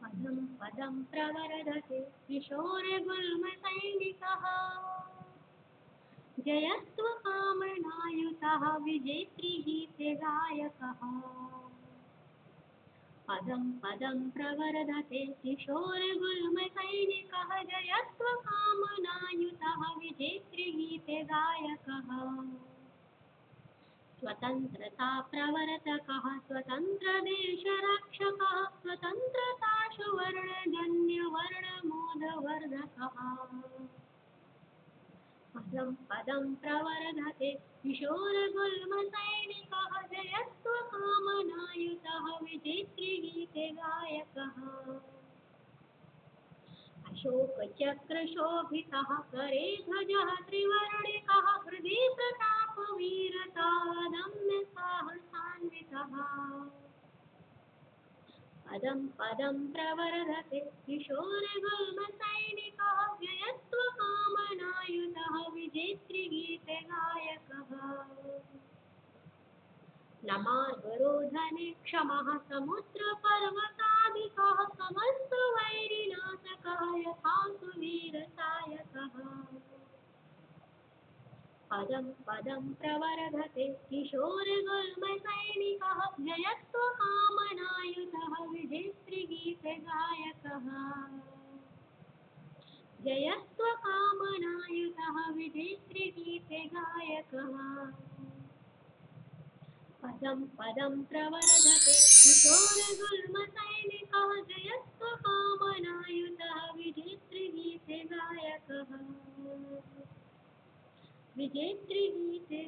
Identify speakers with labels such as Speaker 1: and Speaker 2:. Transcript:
Speaker 1: पदं पदं प्रवर्धते किशोरगुल्मसैनिकः जयत्वकामनायुतः विजेतृगीते गायकः पदं पदं प्रवर्धते किशोरगुल्मसैनिकः जयत्वकामनायुतः विजेतृगीते गायकः स्वतन्त्रता प्रवर्तकः स्वतन्त्रदेशरक्षकः स्वतन्त्रता सुवर्णजन्यवर्णमोदवर्धकः पदं पदं प्रवर्धते किशोरगुल्मसैनिकः जयत्वकामनायुतः विजेतृगीते गायकः अशोकचक्रशोभितः करे ध्वजः त्रिवर्णिकः हृदि प्रतापवीरतादम्य साहसान्वितः पदं पदं प्रवर्धते किशोरगुल्मसैनिकः जयत्वकामनायुतः विजेतृगीते गायकः नमार्गरोधने क्षमः समुद्रपर्वतादिकः समस्तवैरिनाशकः यथा सुवीरसायकः पदं पदं प्रवर्धते किशोरगुल्मसैनिकः जयत्वकामनायुतः विजेतृगीते गायकः जयत्वकामनायुतः विजेतृगीते गायकः पदं पदं प्रवर्धते किशोरगुल्मसैनिकः जयत्वकामनायुतः विजेतृगीते गायकः विजेतृगीते